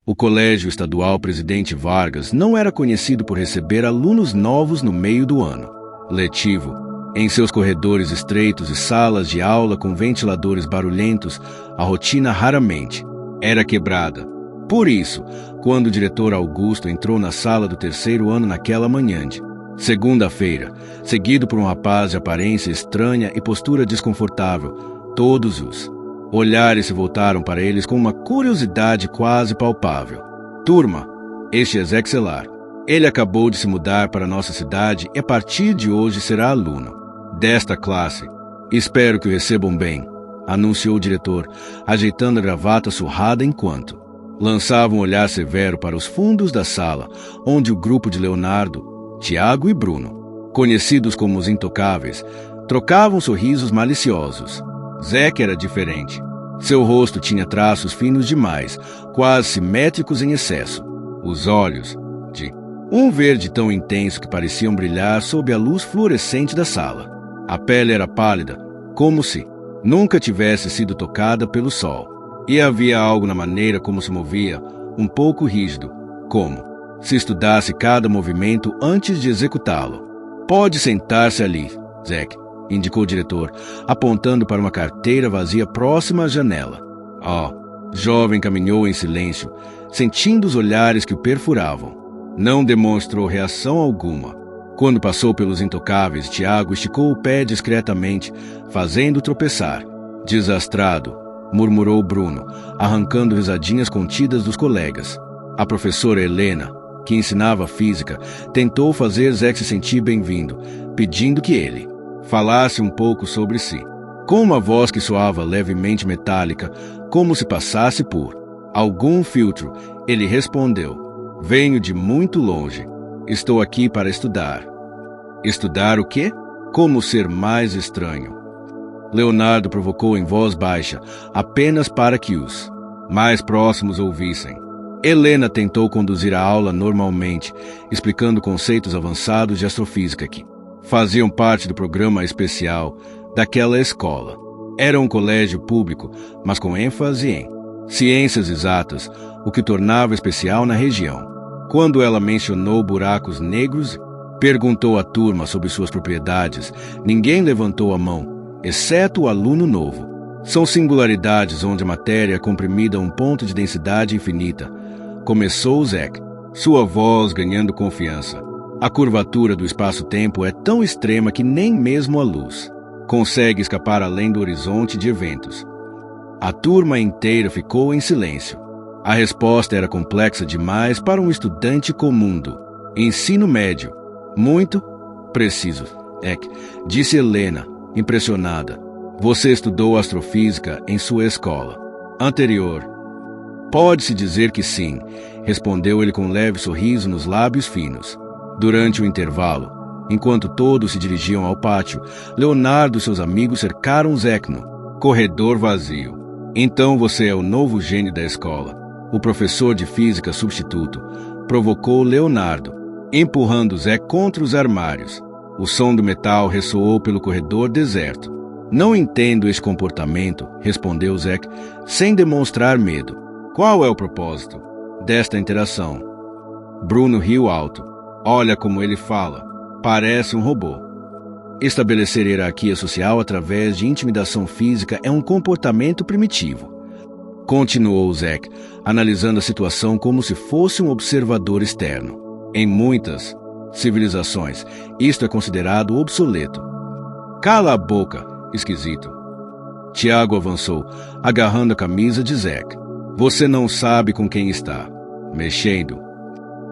O Colégio Estadual Presidente Vargas não era conhecido por receber alunos novos no meio do ano letivo. Em seus corredores estreitos e salas de aula com ventiladores barulhentos, a rotina raramente era quebrada. Por isso, quando o diretor Augusto entrou na sala do terceiro ano naquela manhã de segunda-feira, seguido por um rapaz de aparência estranha e postura desconfortável, todos os olhares se voltaram para eles com uma curiosidade quase palpável. Turma, este é Zeke Selar. Ele acabou de se mudar para nossa cidade e a partir de hoje será aluno desta classe. Espero que o recebam bem, anunciou o diretor, ajeitando a gravata surrada enquanto lançava um olhar severo para os fundos da sala, onde o grupo de Leonardo, Tiago e Bruno, conhecidos como os intocáveis, trocavam sorrisos maliciosos. Zeke era diferente. Seu rosto tinha traços finos demais, quase simétricos em excesso. Os olhos, de um verde tão intenso que pareciam brilhar sob a luz fluorescente da sala. A pele era pálida, como se nunca tivesse sido tocada pelo sol. E havia algo na maneira como se movia, um pouco rígido, como se estudasse cada movimento antes de executá-lo. Pode sentar-se ali, Zeke, indicou o diretor, apontando para uma carteira vazia próxima à janela. Jovem caminhou em silêncio, sentindo os olhares que o perfuravam. Não demonstrou reação alguma. Quando passou pelos intocáveis, Tiago esticou o pé discretamente, fazendo tropeçar. Desastrado, murmurou Bruno, arrancando risadinhas contidas dos colegas. A professora Helena, que ensinava física, tentou fazer Zeke se sentir bem-vindo, pedindo que ele falasse um pouco sobre si. Com uma voz que soava levemente metálica, como se passasse por algum filtro, ele respondeu: "Venho de muito longe. Estou aqui para estudar." Estudar o quê? Como ser mais estranho? Leonardo provocou em voz baixa, apenas para que os mais próximos ouvissem. Helena tentou conduzir a aula normalmente, explicando conceitos avançados de astrofísica que faziam parte do programa especial daquela escola. Era um colégio público, mas com ênfase em ciências exatas, o que tornava especial na região. Quando ela mencionou buracos negros, perguntou à turma sobre suas propriedades. Ninguém levantou a mão, exceto o aluno novo. São singularidades onde a matéria é comprimida a um ponto de densidade infinita. Começou Zeke, sua voz ganhando confiança. A curvatura do espaço-tempo é tão extrema que nem mesmo a luz consegue escapar além do horizonte de eventos. A turma inteira ficou em silêncio. A resposta era complexa demais para um estudante comum do ensino médio. Muito preciso, disse Helena, impressionada. Você estudou astrofísica em sua escola anterior? Pode-se dizer que sim, respondeu ele com um leve sorriso nos lábios finos. Durante o intervalo, enquanto todos se dirigiam ao pátio, Leonardo e seus amigos cercaram Zeke no corredor vazio. Então você é o novo gênio da escola. O professor de física substituto provocou Leonardo, empurrando Zeke contra os armários. O som do metal ressoou pelo corredor deserto. Não entendo este comportamento, respondeu Zeke, sem demonstrar medo. Qual é o propósito desta interação? Bruno riu alto. Olha como ele fala. Parece um robô. Estabelecer hierarquia social através de intimidação física é um comportamento primitivo. Continuou Zeke, analisando a situação como se fosse um observador externo. Em muitas civilizações, isto é considerado obsoleto. Cala a boca, esquisito. Tiago avançou, agarrando a camisa de Zeke. Você não sabe com quem está mexendo.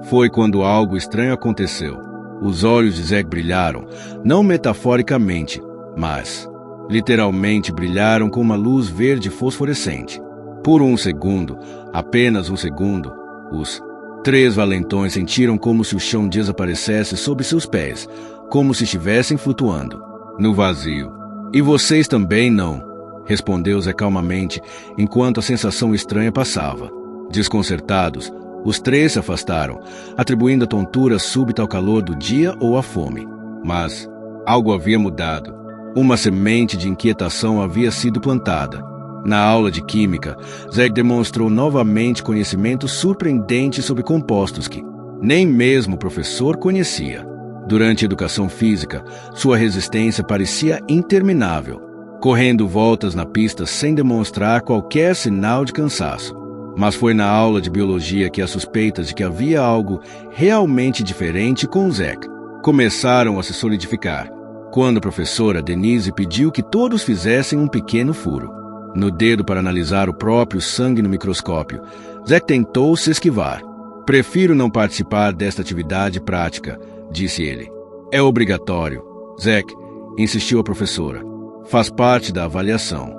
Foi quando algo estranho aconteceu. Os olhos de Zeke brilharam, não metaforicamente, mas literalmente brilharam com uma luz verde fosforescente. Por um segundo, apenas um segundo, os três valentões sentiram como se o chão desaparecesse sob seus pés, como se estivessem flutuando no vazio. E vocês também não, respondeu Zé calmamente, enquanto a sensação estranha passava. Desconcertados, os três se afastaram, atribuindo a tontura súbita ao calor do dia ou à fome. Mas algo havia mudado. Uma semente de inquietação havia sido plantada. Na aula de química, Zack demonstrou novamente conhecimento surpreendente sobre compostos que nem mesmo o professor conhecia. Durante a educação física, sua resistência parecia interminável, correndo voltas na pista sem demonstrar qualquer sinal de cansaço. Mas foi na aula de biologia que as suspeitas de que havia algo realmente diferente com Zack começaram a se solidificar, quando a professora Denise pediu que todos fizessem um pequeno furo no dedo para analisar o próprio sangue no microscópio. Zack tentou se esquivar. "Prefiro não participar desta atividade prática", disse ele. "É obrigatório." "Zack", insistiu a professora, "faz parte da avaliação."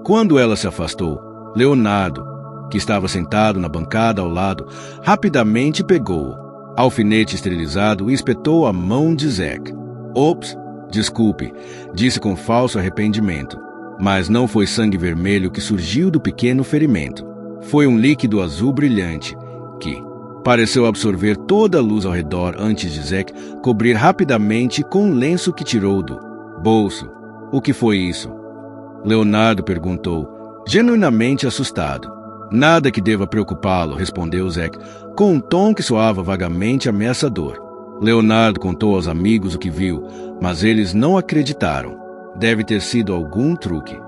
Quando ela se afastou, Leonardo, que estava sentado na bancada ao lado, rapidamente pegou o alfinete esterilizado e espetou a mão de Zack. "Ops, desculpe", disse com falso arrependimento. Mas não foi sangue vermelho que surgiu do pequeno ferimento. Foi um líquido azul brilhante que pareceu absorver toda a luz ao redor antes de Zack cobrir rapidamente com um lenço que tirou do bolso. "O que foi isso?" Leonardo perguntou, genuinamente assustado. "Nada que deva preocupá-lo", respondeu Zack, com um tom que soava vagamente ameaçador. Leonardo contou aos amigos o que viu, mas eles não acreditaram. "Deve ter sido algum truque",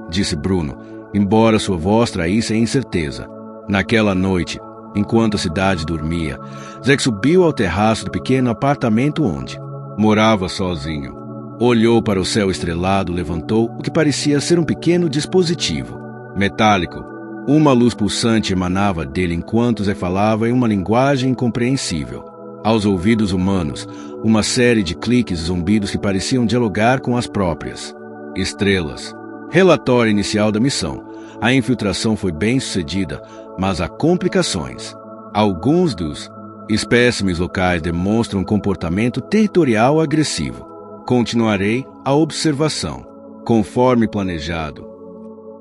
disse Bruno, embora sua voz traísse a incerteza. Naquela noite, enquanto a cidade dormia, Zack subiu ao terraço do pequeno apartamento onde morava sozinho. Olhou para o céu estrelado, levantou o que parecia ser um pequeno dispositivo metálico. Uma luz pulsante emanava dele enquanto Zack falava em uma linguagem incompreensível. Aos ouvidos humanos, uma série de cliques e zumbidos que pareciam dialogar com as próprias estrelas. Relatório inicial da missão. A infiltração foi bem sucedida, mas há complicações. Alguns dos espécimes locais demonstram um comportamento territorial agressivo. Continuarei a observação, conforme planejado.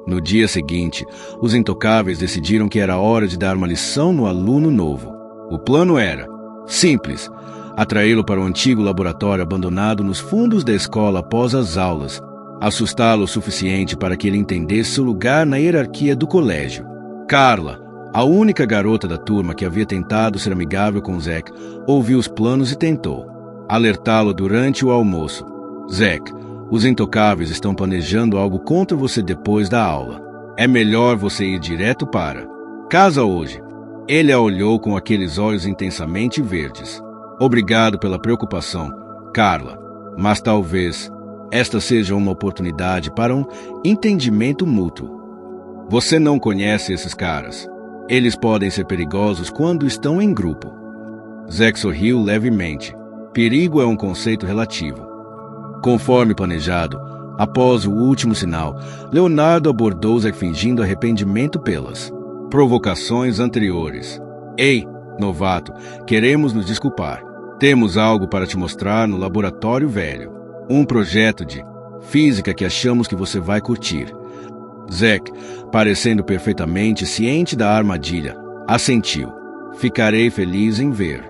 No dia seguinte, os intocáveis decidiram que era hora de dar uma lição no aluno novo. O plano era simples: atraí-lo para o antigo laboratório abandonado nos fundos da escola após as aulas, assustá-lo o suficiente para que ele entendesse seu lugar na hierarquia do colégio. Carla, a única garota da turma que havia tentado ser amigável com Zack, ouviu os planos e tentou alertá-lo durante o almoço. "Zack, os intocáveis estão planejando algo contra você depois da aula. É melhor você ir direto para casa hoje." Ele a olhou com aqueles olhos intensamente verdes. "Obrigado pela preocupação, Carla, mas talvez esta seja uma oportunidade para um entendimento mútuo. Você não conhece esses caras. Eles podem ser perigosos quando estão em grupo." Zack sorriu levemente. Perigo é um conceito relativo. Conforme planejado, após o último sinal, Leonardo abordou Zack fingindo arrependimento pelas provocações anteriores. "Ei, novato, queremos nos desculpar. Temos algo para te mostrar no laboratório velho. Um projeto de física que achamos que você vai curtir." Zack, parecendo perfeitamente ciente da armadilha, assentiu. "Ficarei feliz em ver."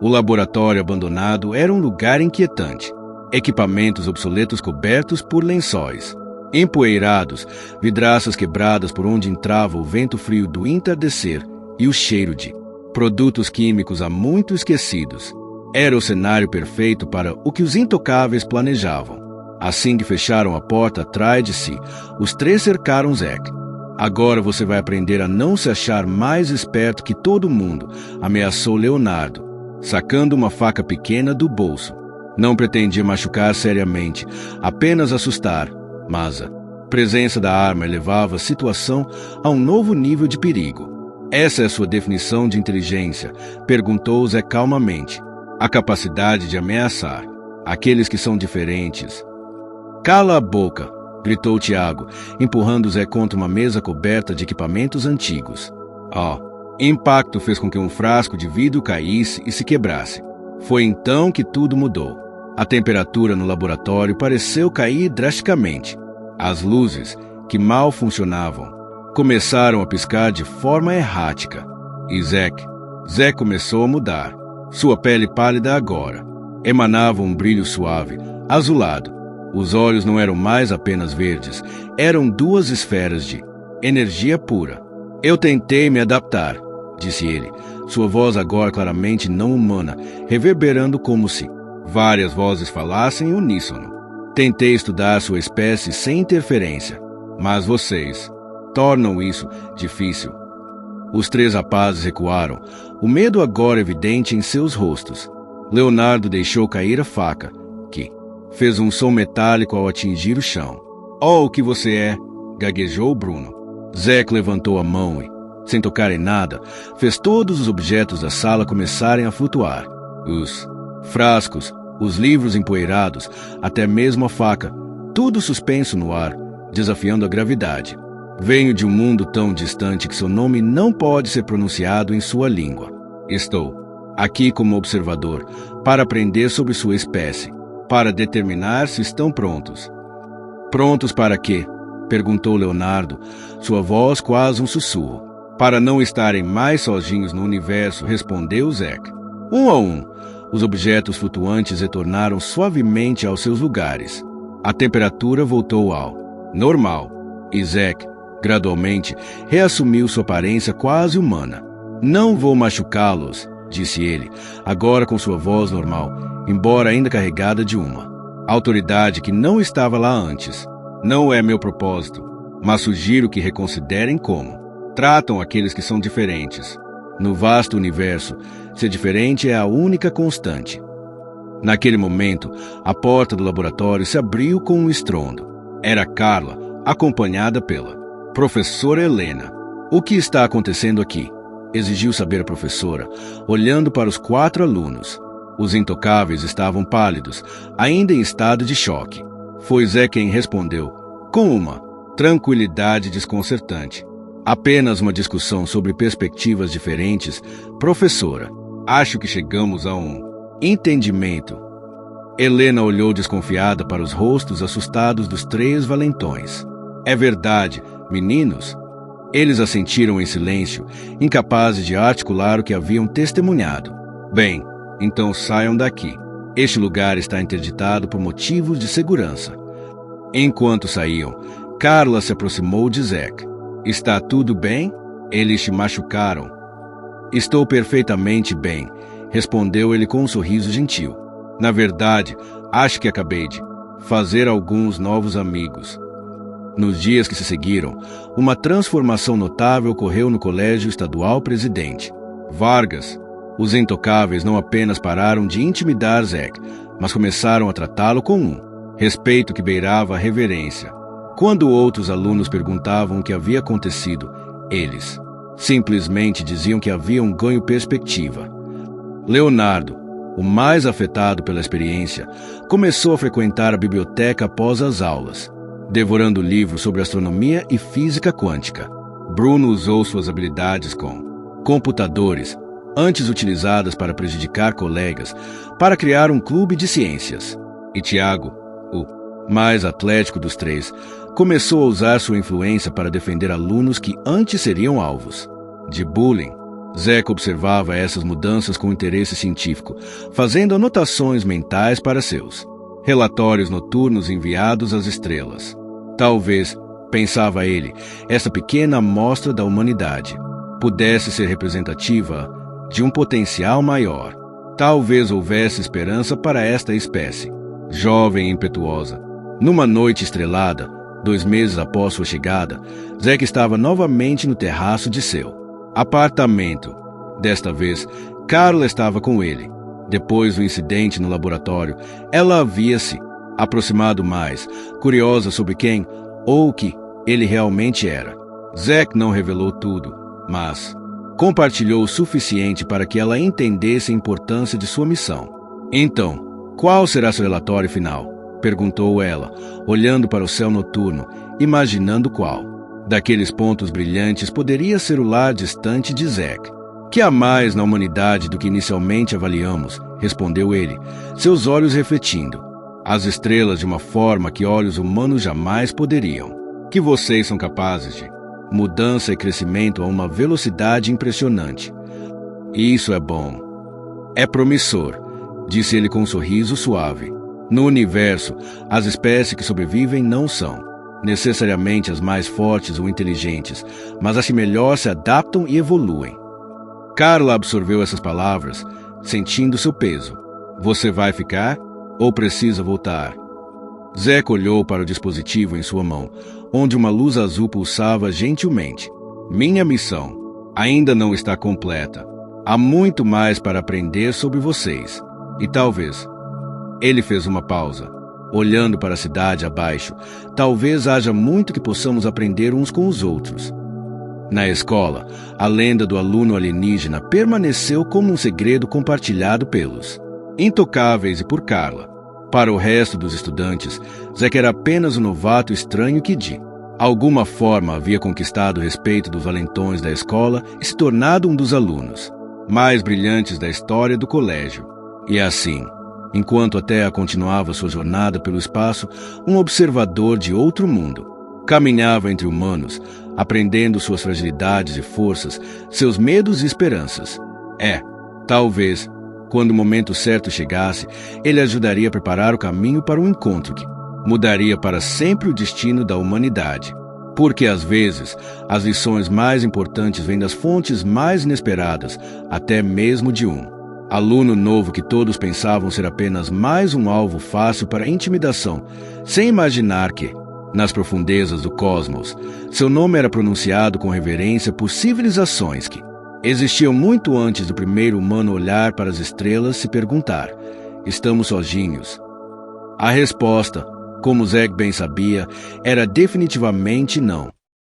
O laboratório abandonado era um lugar inquietante. Equipamentos obsoletos cobertos por lençóis empoeirados, vidraças quebradas por onde entrava o vento frio do entardecer e o cheiro de produtos químicos há muito esquecidos. Era o cenário perfeito para o que os intocáveis planejavam. Assim que fecharam a porta atrás de si, os três cercaram Zack. "Agora você vai aprender a não se achar mais esperto que todo mundo", ameaçou Leonardo, sacando uma faca pequena do bolso. Não pretendia machucar seriamente, apenas assustar, mas a presença da arma elevava a situação a um novo nível de perigo. "Essa é a sua definição de inteligência?", perguntou Zé calmamente. "A capacidade de ameaçar aqueles que são diferentes." "Cala a boca", gritou Tiago, empurrando Zé contra uma mesa coberta de equipamentos antigos. Impacto fez com que um frasco de vidro caísse e se quebrasse. Foi então que tudo mudou. A temperatura no laboratório pareceu cair drasticamente. As luzes, que mal funcionavam, começaram a piscar de forma errática. E Zack começou a mudar. Sua pele pálida agora emanava um brilho suave, azulado. Os olhos não eram mais apenas verdes, eram duas esferas de energia pura. Eu tentei me adaptar, disse ele, sua voz agora claramente não humana, reverberando como se várias vozes falassem em uníssono. Tentei estudar sua espécie sem interferência, mas vocês tornam isso difícil. Os três rapazes recuaram, o medo agora evidente em seus rostos. Leonardo deixou cair a faca, que fez um som metálico ao atingir o chão. Oh, o que você é! Gaguejou Bruno. Zack levantou a mão e, sem tocar em nada, fez todos os objetos da sala começarem a flutuar. Os frascos, os livros empoeirados, até mesmo a faca, tudo suspenso no ar, desafiando a gravidade. Venho de um mundo tão distante que seu nome não pode ser pronunciado em sua língua. Estou aqui como observador, para aprender sobre sua espécie, para determinar se estão prontos. Prontos para quê? Perguntou Leonardo, sua voz quase um sussurro. Para não estarem mais sozinhos no universo, respondeu Zack. Um a um, os objetos flutuantes retornaram suavemente aos seus lugares. A temperatura voltou ao normal, e Zack, gradualmente, reassumiu sua aparência quase humana. Não vou machucá-los, disse ele, agora com sua voz normal, embora ainda carregada de uma autoridade que não estava lá antes. Não é meu propósito, mas sugiro que reconsiderem como tratam aqueles que são diferentes. No vasto universo, ser diferente é a única constante. Naquele momento, a porta do laboratório se abriu com um estrondo. Era Carla, acompanhada pela professora Helena. O que está acontecendo aqui? Exigiu saber a professora, olhando para os 4 alunos. Os intocáveis estavam pálidos, ainda em estado de choque. Foi Zé quem respondeu, com uma tranquilidade desconcertante. Apenas uma discussão sobre perspectivas diferentes. Professora, acho que chegamos a um entendimento. Helena olhou desconfiada para os rostos assustados dos 3 valentões. É verdade, meninos? Eles assentiram em silêncio, incapazes de articular o que haviam testemunhado. Bem, então saiam daqui. Este lugar está interditado por motivos de segurança. Enquanto saíam, Carla se aproximou de Zack. Está tudo bem? Eles te machucaram. Estou perfeitamente bem, respondeu ele com um sorriso gentil. Na verdade, acho que acabei de fazer alguns novos amigos. Nos dias que se seguiram, uma transformação notável ocorreu no Colégio Estadual Presidente Vargas. Os intocáveis não apenas pararam de intimidar Zack, mas começaram a tratá-lo com um respeito que beirava a reverência. Quando outros alunos perguntavam o que havia acontecido, eles simplesmente diziam que havia um ganho perspectiva. Leonardo, o mais afetado pela experiência, começou a frequentar a biblioteca após as aulas, devorando livros sobre astronomia e física quântica. Bruno usou suas habilidades com computadores, antes utilizadas para prejudicar colegas, para criar um clube de ciências. E Tiago, o mais atlético dos 3, começou a usar sua influência para defender alunos que antes seriam alvos de bullying. Zack observava essas mudanças com interesse científico, fazendo anotações mentais para seus relatórios noturnos enviados às estrelas. Talvez, pensava ele, essa pequena amostra da humanidade pudesse ser representativa de um potencial maior. Talvez houvesse esperança para esta espécie, jovem e impetuosa. Numa noite estrelada, 2 meses após sua chegada, Zack estava novamente no terraço de seu apartamento. Desta vez, Carla estava com ele. Depois do incidente no laboratório, ela havia se aproximado mais, curiosa sobre quem ou o que ele realmente era. Zack não revelou tudo, mas compartilhou o suficiente para que ela entendesse a importância de sua missão. Então, qual será seu relatório final? Perguntou ela, olhando para o céu noturno, imaginando qual daqueles pontos brilhantes poderia ser o lar distante de Zack. Que há mais na humanidade do que inicialmente avaliamos, respondeu ele, seus olhos refletindo as estrelas de uma forma que olhos humanos jamais poderiam. Que vocês são capazes de mudança e crescimento a uma velocidade impressionante. Isso é bom. É promissor, disse ele com um sorriso suave. No universo, as espécies que sobrevivem não são necessariamente as mais fortes ou inteligentes, mas as que melhor se adaptam e evoluem. Carla absorveu essas palavras, sentindo seu peso. Você vai ficar ou precisa voltar? Zack olhou para o dispositivo em sua mão, onde uma luz azul pulsava gentilmente. Minha missão ainda não está completa. Há muito mais para aprender sobre vocês. E talvez... Ele fez uma pausa, olhando para a cidade abaixo. Talvez haja muito que possamos aprender uns com os outros. Na escola, a lenda do aluno alienígena permaneceu como um segredo compartilhado pelos intocáveis e por Carla. Para o resto dos estudantes, Zack era apenas um novato estranho que, de alguma forma, havia conquistado o respeito dos valentões da escola e se tornado um dos alunos mais brilhantes da história do colégio. E assim, enquanto a Terra continuava sua jornada pelo espaço, um observador de outro mundo caminhava entre humanos, aprendendo suas fragilidades e forças, seus medos e esperanças. Talvez, quando o momento certo chegasse, ele ajudaria a preparar o caminho para um encontro que mudaria para sempre o destino da humanidade. Porque, às vezes, as lições mais importantes vêm das fontes mais inesperadas, até mesmo de um aluno novo que todos pensavam ser apenas mais um alvo fácil para intimidação, sem imaginar que, nas profundezas do cosmos, seu nome era pronunciado com reverência por civilizações que existiam muito antes do primeiro humano olhar para as estrelas e se perguntar: estamos sozinhos? A resposta, como Zack bem sabia, era definitivamente não.